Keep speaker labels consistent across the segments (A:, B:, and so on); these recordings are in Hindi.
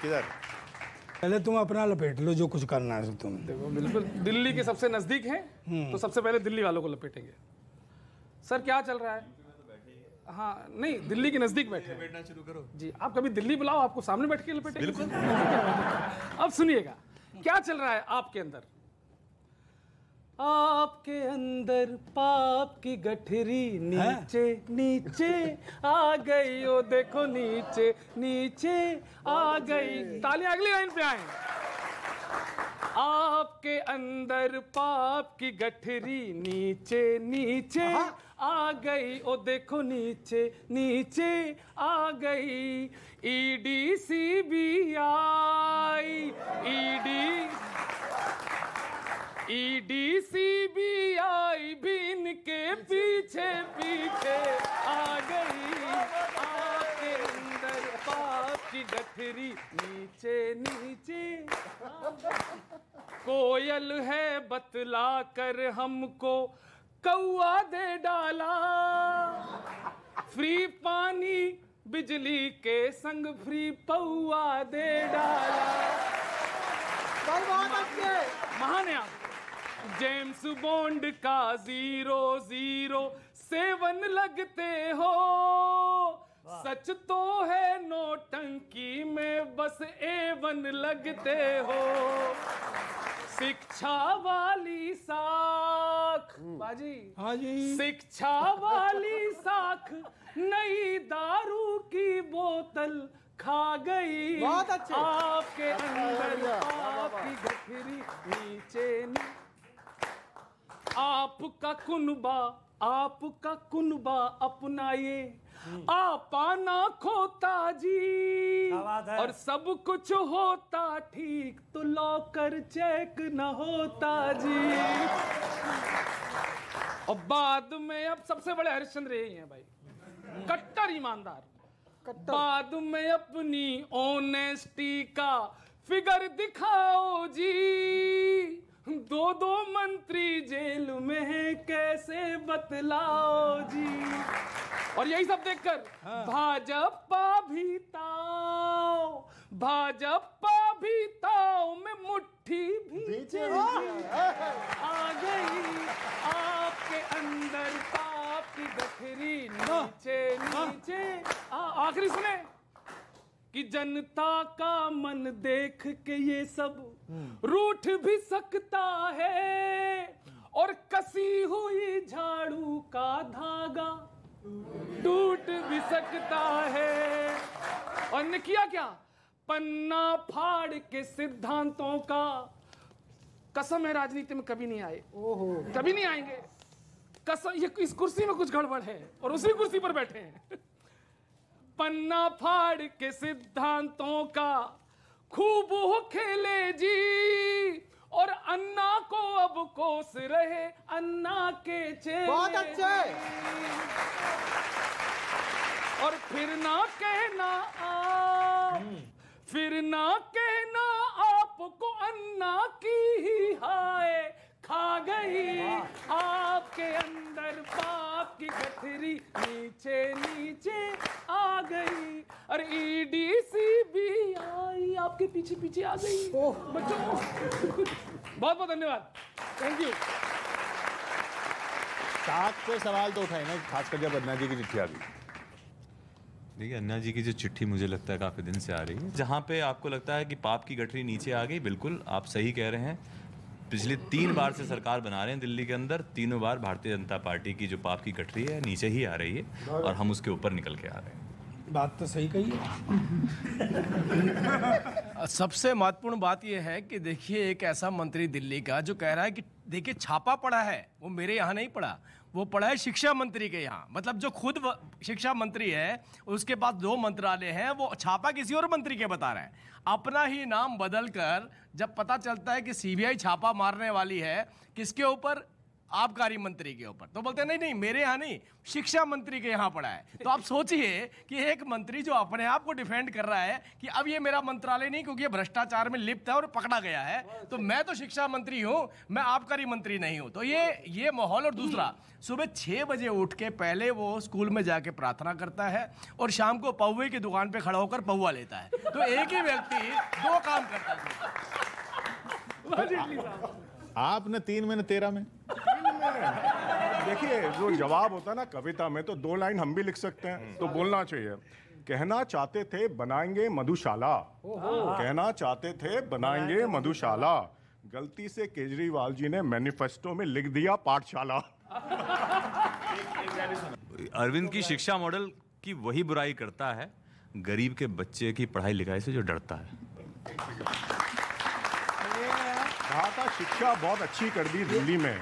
A: किधर?
B: पहले तुम अपना लपेट लो जो कुछ करना है तुम।
C: देखो बिल्कुल दिल्ली के सबसे नजदीक हैं, तो सबसे पहले दिल्ली वालों को लपेटेंगे। सर क्या चल रहा है? हाँ नहीं, दिल्ली के नजदीक बैठे हैं।
A: लपेटना शुरू करो
C: जी, आप कभी दिल्ली बुलाओ, आपको सामने बैठ के लपेटेंगे। बिल्कुल। अब सुनिएगा क्या चल रहा है आपके अंदर। आपके अंदर पाप की गठरी नीचे नीचे आ गई, ओ देखो नीचे नीचे आ गई। तालियां अगली लाइन पे आए। आपके अंदर पाप की गठरी नीचे नीचे आ गई, ओ देखो नीचे नीचे आ गई। ईडी सीबीआई ईडी सीबीआई भी इनके पीछे पीछे आ गई। आपके अंदर पाप की गठरी नीचे नीचे। कोयल है बतला कर हमको कौआ दे डाला, फ्री पानी बिजली के संग फ्री पौआ दे डाला। महान है आप। जेम्स बॉन्ड का 007 लगते हो, सच तो है नौटंकी में बस A1 लगते हो। शिक्षा वाली साख बाजी,
B: हाँ जी,
C: शिक्षा वाली साख नई दारू की बोतल खा गई।
D: बहुत अच्छे।
C: आपके अंदर आपकी गठरी नीचे आपका कुनबा अपनाइए, आपा ना खोता जी, और सब कुछ होता ठीक तो लॉकर चेक न होता जी। और बाद में अब सबसे बड़े हरिश्चंद्र यही हैं भाई, कट्टर ईमानदार। बाद में अपनी ऑनेस्टी का फिगर दिखाओ जी, दो मंत्री जेल में है कैसे बतलाओ जी। और यही सब देखकर भाजपा भी ताओ में मुट्ठी भी आ गई। आपके अंदर पाप की गठरी नीचे नीचे। आखिरी सुने कि जनता का मन देख के ये सब रूठ भी सकता है, और कसी हुई झाड़ू का धागा टूट भी सकता है। और ने किया क्या? पन्ना फाड़ के सिद्धांतों का, कसम है राजनीति में कभी नहीं आए, कभी नहीं आएंगे कसम। ये इस कुर्सी में कुछ गड़बड़ है और उसी कुर्सी पर बैठे हैं। पन्ना फाड़ के सिद्धांतों का खूब हो खेले जी, और अन्ना को अब कोस रहे अन्ना के चेले।
D: बहुत अच्छे।
C: और फिर ना कहना आपको अन्ना की ही हाय खा गई। आपके अंदर पाप की गठरी नीचे नीचे आ गई, और ईडी सीबीआई आपके पीछे पीछे आ गई। बच्चों बहुत बहुत धन्यवाद, थैंक यू।
A: साथ पे सवाल तो उठाए ना, खासकर जब अन्ना जी की चिट्ठी आ गई।
E: देखिए अन्ना जी की जो चिट्ठी मुझे लगता है काफ़ी दिन से आ रही है, जहाँ पे आपको लगता है कि पाप की गठरी नीचे आ गई, बिल्कुल आप सही कह रहे हैं। पिछले 3 बार से सरकार बना रहे हैं दिल्ली के अंदर, तीनों बार भारतीय जनता पार्टी की जो पाप की गठरी है नीचे ही आ रही है, और हम उसके ऊपर निकल के आ रहे हैं।
B: बात तो सही कही है।
F: सबसे महत्वपूर्ण बात यह है कि देखिए एक ऐसा मंत्री दिल्ली का जो कह रहा है कि देखिए छापा पड़ा है, वो मेरे यहाँ नहीं पड़ा, वो पड़ा है शिक्षा मंत्री के यहाँ। मतलब जो खुद शिक्षा मंत्री है उसके पास 2 मंत्रालय हैं, वो छापा किसी और मंत्री के बता रहे हैं। अपना ही नाम बदल कर जब पता चलता है कि सीबीआई छापा मारने वाली है किसके ऊपर, आबकारी मंत्री के ऊपर, तो बोलते हैं नहीं नहीं मेरे यहाँ नहीं, शिक्षा मंत्री के यहाँ पड़ा है। तो आप सोचिए कि एक मंत्री जो अपने आप को डिफेंड कर रहा है कि अब ये मेरा मंत्रालय नहीं क्योंकि ये भ्रष्टाचार में लिप्त है और पकड़ा गया है, तो मैं तो शिक्षा मंत्री हूँ, मैं आबकारी मंत्री नहीं हूँ। तो ये माहौल। और दूसरा, सुबह 6 बजे उठ के पहले वो स्कूल में जाके प्रार्थना करता है और शाम को पौवे की दुकान पे खड़ा होकर पौवा लेता है। तो एक ही व्यक्ति 2 काम करता है।
A: आपने 3 में, 13 में।
D: देखिए, जो जवाब होता है ना कविता में, तो 2 लाइन हम भी लिख सकते हैं, तो बोलना चाहिए। कहना चाहते थे बनाएंगे मधुशाला, कहना चाहते थे बनाएंगे मधुशाला, गलती से केजरीवाल जी ने मैनिफेस्टो में लिख दिया पाठशाला।
E: अरविंद की शिक्षा मॉडल की वही बुराई करता है गरीब के बच्चे की पढ़ाई लिखाई से जो डरता है।
D: कहा था शिक्षा बहुत अच्छी कर दी दिल्ली में,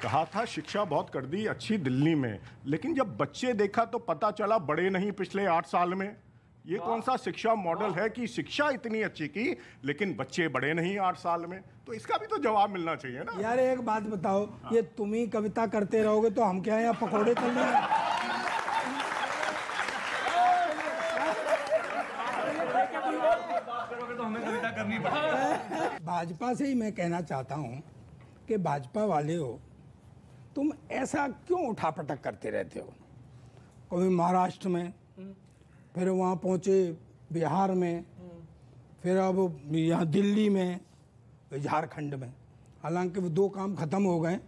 D: कहा था शिक्षा बहुत कर दी अच्छी दिल्ली में, लेकिन जब बच्चे देखा तो पता चला बड़े नहीं पिछले 8 साल में। ये कौन सा शिक्षा मॉडल है कि शिक्षा इतनी अच्छी की लेकिन बच्चे बड़े नहीं 8 साल में? तो इसका भी तो जवाब मिलना चाहिए ना
B: यार। एक बात बताओ, ये तुम ही कविता करते रहोगे तो हम क्या यहाँ पकौड़े तल लेंगे? भाजपा से ही मैं कहना चाहता हूँ कि भाजपा वाले हो, तुम ऐसा क्यों उठापटक करते रहते हो? कभी महाराष्ट्र में, फिर वहाँ पहुँचे बिहार में, फिर अब यहाँ दिल्ली में, झारखंड में। हालांकि वो 2 काम खत्म हो गए।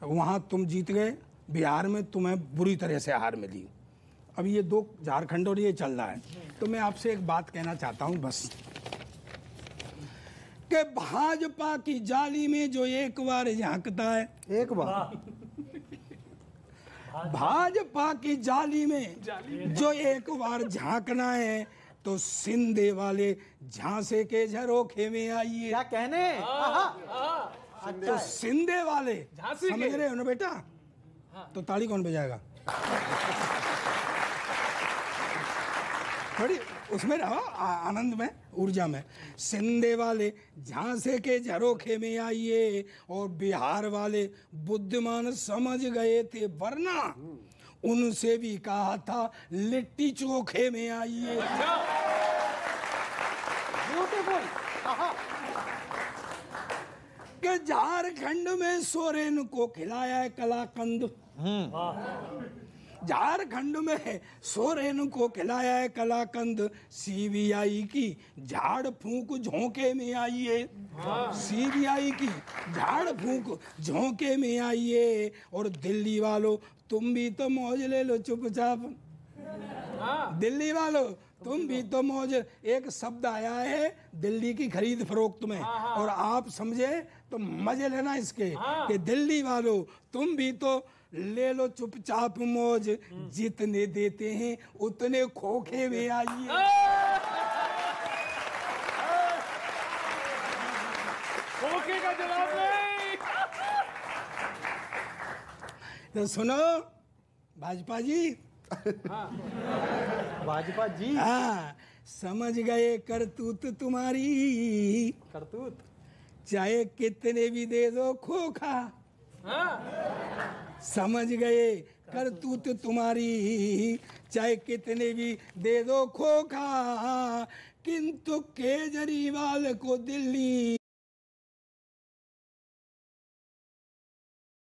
B: वहाँ तुम जीत गए, बिहार में तुम्हें बुरी तरह से हार मिली। अब ये 2 झारखंड और ये चल रहा है। तो मैं आपसे एक बात कहना चाहता हूँ बस, कि भाजपा की जाली में जो एक बार झांकता है, एक बार भाजपा की जाली में जो एक बार झांकना है, तो सिंधे वाले झांसे के झरोखे में आइए।
G: क्या कहने?
B: तो सिंधे वाले समझ रहे हो ना बेटा? तो ताली कौन बजाएगा? थोड़ी उसमें रहो, आनंद में, ऊर्जा में। सिंधे वाले झांसे के झरोखे में आइए, और बिहार वाले बुद्धिमान समझ गए थे, वरना उनसे भी कहा था लिट्टी चोखे में आइए। कि झारखंड में सोरेन को खिलाया है कलाकंद, झारखंड में सोरेन को खिलाया है कलाकंद, सीबीआई की झाड़ फूंक झोंके में आइए, सीबीआई की झाड़ फूंक झोंके में आइए। और दिल्ली वालों तुम भी तो मौज ले लो चुपचाप, दिल्ली वालों तुम भी तो मौज। एक शब्द आया है दिल्ली की खरीद फरोख्त में, और आप समझे तो मजे लेना इसके, कि दिल्ली वालों तुम भी तो ले लो चुपचाप मौज, जितने देते हैं उतने खोखे में आइए।
C: खोखे का जवाब नहीं।
B: तो सुनो भाजपा जी,
G: भाजपा जी,
B: हाँ, समझ गए करतूत तुम्हारी,
G: करतूत,
B: चाहे कितने भी दे दो खोखा। समझ गए करतूत तुम्हारी, चाहे कितने भी दे दो खोखा, किंतु केजरीवाल को दिल्ली